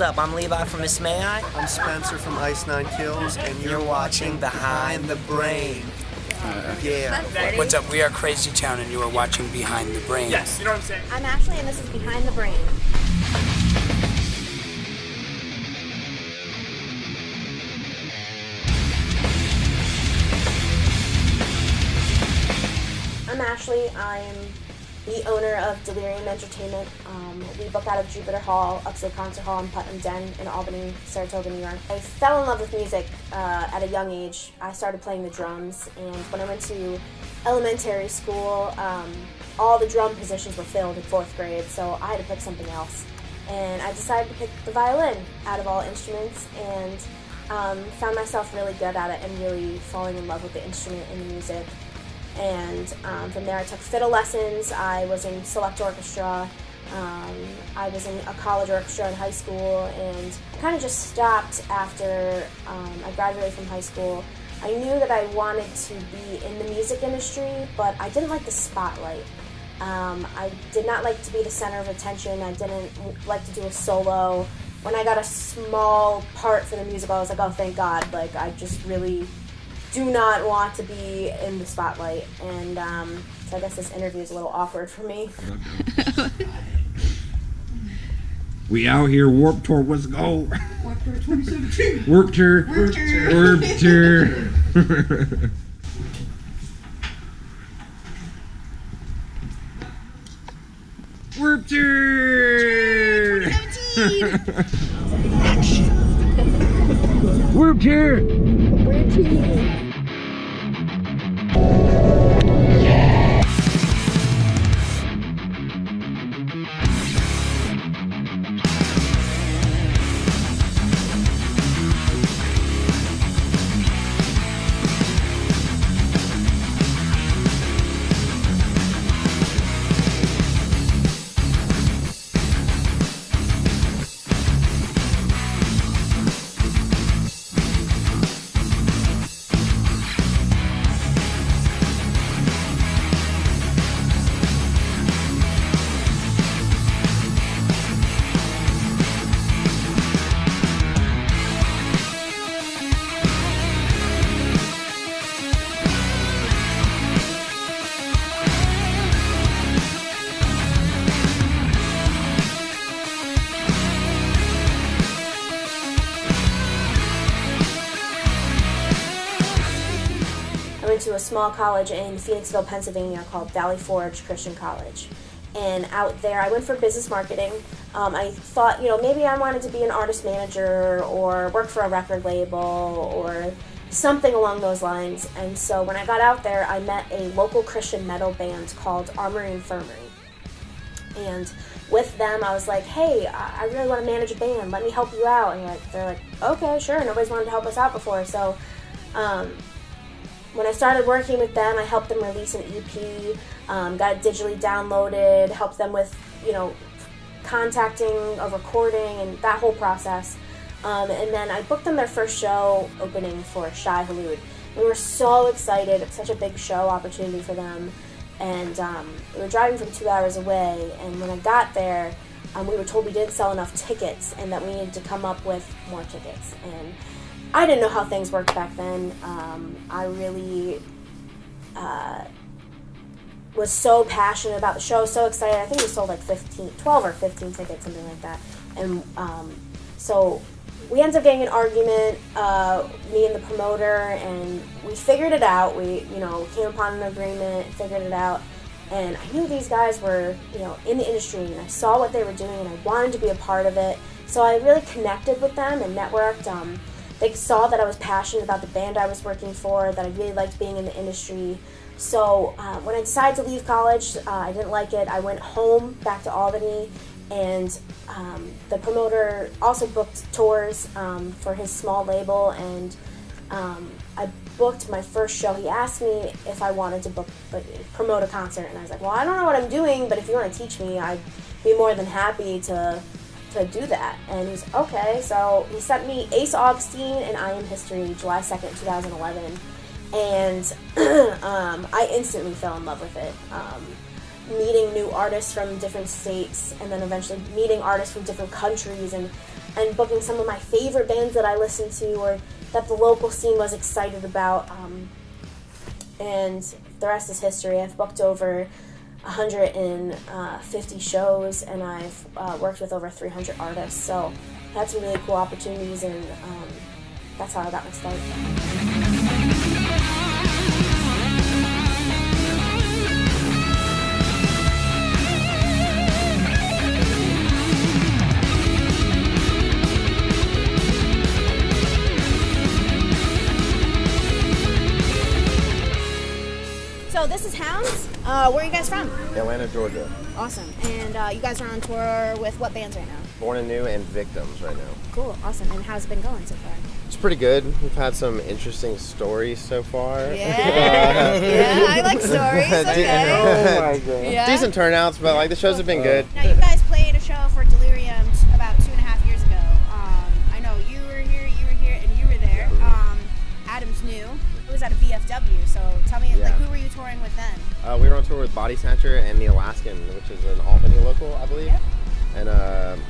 What's up? I'm Levi from Miss May I. I'm Spencer from Ice Nine Kills, and You're watching Behind the Brain. Yeah. What's up? We are Crazy Town, and you are watching Behind the Brain. Yes, you know what I'm saying? I'm Ashley, and this is Behind the Brain. I'm Ashley. I'm the owner of Delirium Entertainment. We book out of Jupiter Hall, Upstate Concert Hall, and Putnam Den in Albany, Saratoga, New York. I fell in love with music at a young age. I started playing the drums, and when I went to elementary school, all the drum positions were filled in 4th grade, so I had to pick something else. And I decided to pick the violin out of all instruments, and found myself really good at it and really falling in love with the instrument and the music. And from there I took fiddle lessons. I was in select orchestra. I was in a college orchestra in high school, and I kind of just stopped after I graduated from high school. I knew that I wanted to be in the music industry, but I didn't like the spotlight. I did not like to be the center of attention. I didn't like to do a solo. When I got a small part for the musical, I was like, oh, thank God. Like, I just really do not want to be in the spotlight. And so I guess this interview is a little awkward for me. We out here, Warped Tour, let's go. Warped Tour 2017. Warped Tour. Warped Tour. Warped Tour. Warped Tour. 2017. Warped Tour. We're team. To a small college in Phoenixville, Pennsylvania called Valley Forge Christian College. And out there, I went for business marketing. I thought, maybe I wanted to be an artist manager or work for a record label or something along those lines. And so when I got out there, I met a local Christian metal band called Armory Infirmary. And with them, I was like, hey, I really want to manage a band. Let me help you out. And they're like, okay, sure. Nobody's wanted to help us out before. So when I started working with them, I helped them release an EP, got it digitally downloaded, helped them with, contacting a recording and that whole process. And then I booked them their first show opening for Shai Hulud. We were so excited. It's such a big show opportunity for them. And we were driving from 2 hours away. And when I got there, we were told we didn't sell enough tickets and that we needed to come up with more tickets. And I didn't know how things worked back then. I really was so passionate about the show, so excited. I think we sold like 12 or 15 tickets, something like that. And so we ended up getting an argument, me and the promoter, and we figured it out. We, came upon an agreement, figured it out. And I knew these guys were, in the industry, and I saw what they were doing, and I wanted to be a part of it. So I really connected with them and networked. They saw that I was passionate about the band I was working for, that I really liked being in the industry. So when I decided to leave college, I didn't like it. I went home, back to Albany, and the promoter also booked tours for his small label, and I booked my first show. He asked me if I wanted to promote a concert, and I was like, well, I don't know what I'm doing, but if you want to teach me, I'd be more than happy to do that. And he's okay. So he sent me Ace Augustine and I Am History, July 2nd, 2011. And I instantly fell in love with it. Meeting new artists from different states, and then eventually meeting artists from different countries, and and booking some of my favorite bands that I listened to or that the local scene was excited about. And the rest is history. I've booked over 150 shows, and I've worked with over 300 artists. So I had some really cool opportunities, and that's how I got my start. So this is Hounds. Where are you guys from? Atlanta, Georgia. Awesome. And you guys are on tour with what bands right now? Born Anew and Victims right now. Cool. Awesome. And how's it been going so far? It's pretty good. We've had some interesting stories so far. Yeah. Yeah, I like stories. Okay. Oh my god. Yeah. Decent turnouts, but like the shows have been good. Now you guys played a show for Delirium about 2.5 years ago. I know you were here, and you were there. Adam's new. It was at a VFW, so tell me, like, who were you touring with then? We were on tour with Body Snatcher and The Alaskan, which is an Albany local, I believe. Yep. And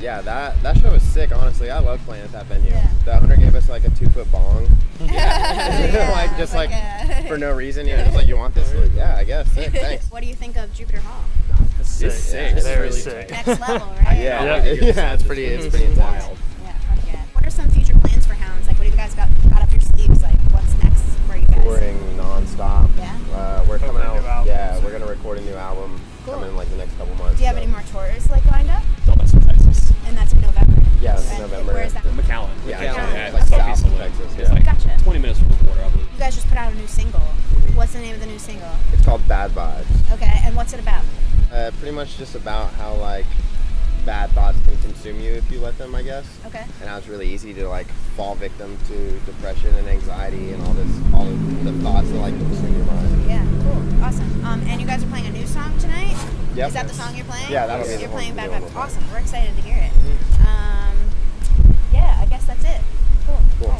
yeah, that show was sick, honestly. I love playing at that venue. Yeah. The owner gave us like a 2-foot bong. Yeah, like just like for no reason, just like, you want this? Like, yeah, I guess. Sick, thanks. What do you think of Jupiter Hall? Sick. It's Very really sick. Next level, right? Yeah, it's pretty intense. Yeah, fuck yeah. What are some future plans for Hounds? Like, what do you guys got up your sleeves? Like, what's next for you guys? Touring nonstop. Yeah. We're coming out. album. Yeah, we're gonna record a new album coming in like the next couple months. Do you have any more tours like lined up? Dallas, Texas. And that's in November. Yeah, that's in And November. Where is that? McAllen. Yeah, Yeah, it's like southeast south of of Texas. Texas. It's like Gotcha. 20 minutes from the border, I believe. You guys just put out a new single. What's the name of the new single? It's called Bad Vibes. Okay, and what's it about? Pretty much just about how like bad thoughts can consume you if you let them, I guess. Okay. And how it's really easy to like fall victim to depression and anxiety and all the thoughts that like consume your mind. Yeah, cool, awesome. And you guys are playing a new song tonight? Yep. Is that the song you're playing? Yeah, that'll be the You're one playing Bad video Vibes. we'll Awesome. We're excited to hear it. Yeah, I guess that's it. Cool. Cool.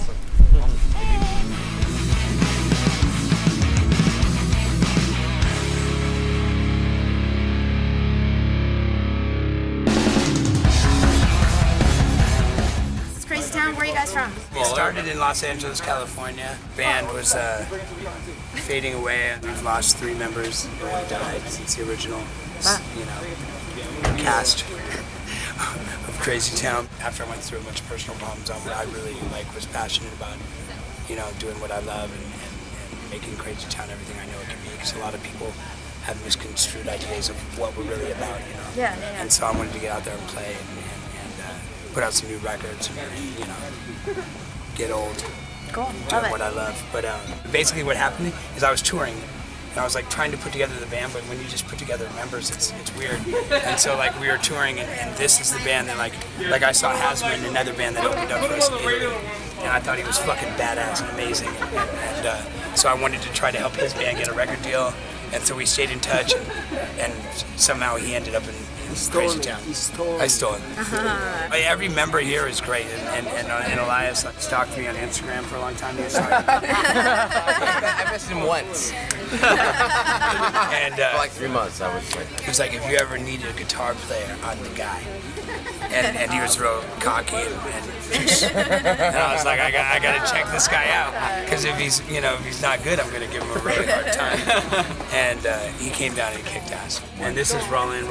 This is Crazy Town. Where are you guys from? We started in Los Angeles, California. Band was fading away. We've lost 3 members who have died since the original, cast of Crazy Town. After I went through a bunch of personal problems, I really was passionate about, doing what I love and making Crazy Town everything I know it can be. Because a lot of people have misconstrued ideas of what we're really about, Yeah. And so I wanted to get out there and play and put out some new records and, get old. Cool. Doing what I love. But basically what happened is I was touring and I was trying to put together the band, but when you just put together members, it's weird. And so we were touring and this is the band that like I saw Hasman, another band that opened up for us in Italy, and I thought he was fucking badass and amazing. And so I wanted to try to help his band get a record deal, and so we stayed in touch and somehow he ended up in Crazy Town. I stole it. Every member here is great, and Elias stalked me on Instagram for a long time. I missed him once. And For like 3 months, I was like, he was like, if you ever needed a guitar player, I'm the guy. And he was real cocky and I was like, I gotta check this guy out, because if he's not good, I'm gonna give him a really hard time. And he came down and he kicked ass. And this is Roland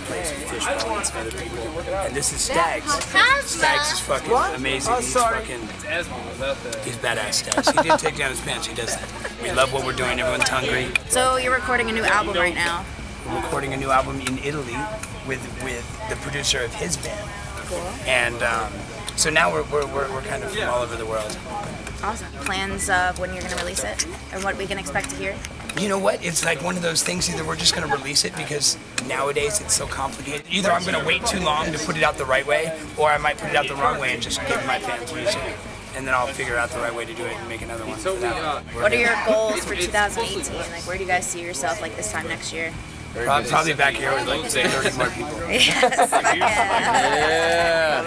plays with Fishbone and some other people. And this is Stags. Stags is fucking amazing. He's badass, Stags. He did take down his pants. He does that. We love what we're doing. Everyone's hungry. So you're recording a new album right now. We're recording a new album in Italy with the producer of his band. Cool. And so now we're kind of from all over the world. Awesome. Plans of when you're going to release it and what we can expect to hear? You know what? It's like one of those things, either we're just going to release it because nowadays it's so complicated. Either I'm going to wait too long to put it out the right way, or I might put it out the wrong way and just give my fans music. And then I'll figure out the right way to do it and make another one for that. What are your goals for 2018? Like, where do you guys see yourself like this time next year? Probably back here with like 30 more people. Yes. Yeah.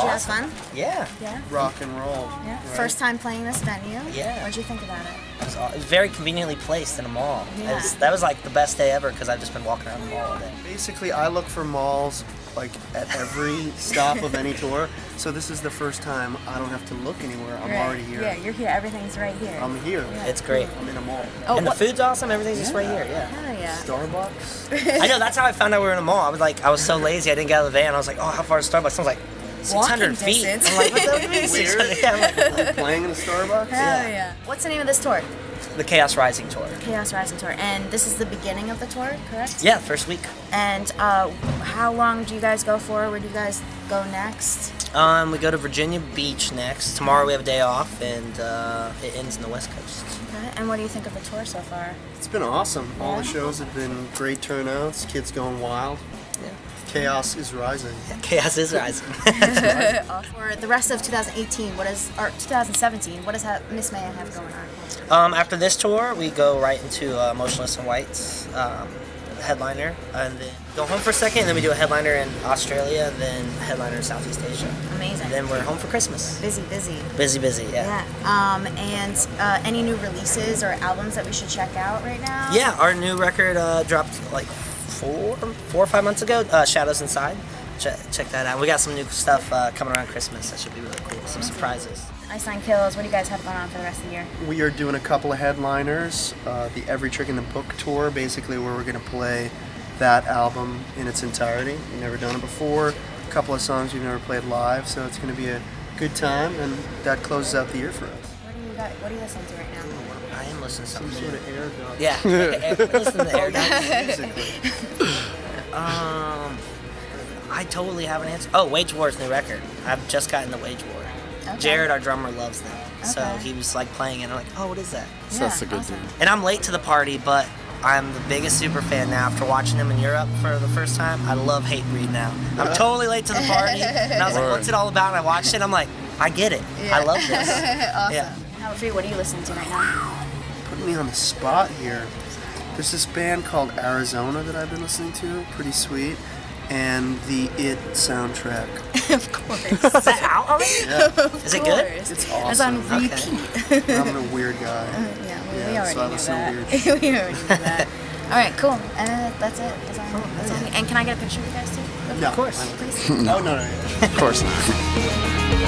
you have awesome. fun? Yeah. Yeah. Rock and roll. Yeah. right? First time playing this venue. Yeah. What'd you think about it? It was very conveniently placed in a mall. Yeah. That was like the best day ever because I've just been walking around the mall all day. Basically, I look for malls like at every stop of any tour. So this is the first time I don't have to look anywhere. I'm already here. Yeah, you're here. Everything's right here. I'm here. It's great. I'm in a mall. Oh, And the what- food's awesome. Everything's just right here. Yeah. Hell yeah. Starbucks. I know. That's how I found out we were in a mall. I was so lazy. I didn't get out of the van. I was like, oh, how far is Starbucks? I was like, 600 Walking feet. distance. I'm like, what do you mean 600? Yeah, I'm like, Playing in a Starbucks. Hell yeah. What's the name of this tour? the Chaos Rising tour. Chaos Rising tour. And this is the beginning of the tour, correct? Yeah, first week. And how long do you guys go for? Where do you guys go next? We go to Virginia Beach next. Tomorrow we have a day off, and it ends in the West Coast. Okay. And what do you think of the tour so far? It's been awesome. All the Yeah. shows have been great turnouts. Kids going wild. Yeah. Chaos is rising. Chaos is rising. For the rest of 2018, or 2017, what does Miss Maya have going on? After this tour, we go right into Motionless in White's headliner, and then go home for a second, and then we do a headliner in Australia, and then a headliner in Southeast Asia. Amazing. And then we're home for Christmas. Busy. Busy, yeah. Yeah. And any new releases or albums that we should check out right now? Yeah, our new record dropped like 4 or 5 months ago, Shadows Inside. Check that out. We got some new stuff coming around Christmas. That should be really cool. Some surprises. Ice Nine Kills, what do you guys have going on for the rest of the year? We are doing a couple of headliners. The Every Trick in the Book tour, basically where we're going to play that album in its entirety. We've never done it before. A couple of songs we've never played live, so it's going to be a good time, and that closes out the year for us. What are you listening to right now? I am listening to Some something. sort of air gun. Yeah, listen to Air Guns. Musically. I totally have an answer. Oh, Wage War's new record. I've just gotten the Wage War. Okay. Jared, our drummer, loves them. So Okay. he was like playing it. I'm like, oh, what is that? So that's a good awesome. dude. And I'm late to the party, but I'm the biggest super fan now after watching him in Europe for the first time. I love Hatebreed now. I'm totally late to the party. And I was like, Word. what's it all about? And I watched it. I'm like, I get it. I love this. Awesome. Yeah. How about for you? What are you listening to right now? Putting me on the spot here. There's this band called Arizona that I've been listening to. Pretty sweet. And the It soundtrack. Of course. Is that out already? Yeah, Is it good? it's It's awesome. on repeat. I'm a weird guy. Yeah, we Yeah, already so I knew listen to that. weird We already knew that. All right, cool. That's it. That's all me. And can I get a picture of you guys too? No. Of course. Please. Oh, no. Of course not.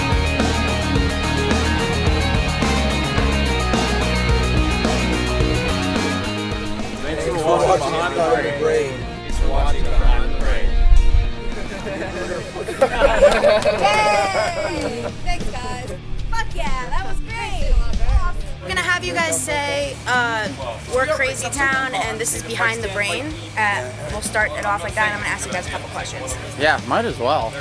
Yay! Thanks, guys. Fuck yeah, that was great. We're gonna have you guys say, we're Crazy Town and this is Behind the Brain. We'll start it off like that and I'm gonna ask you guys a couple questions. Yeah, might as well.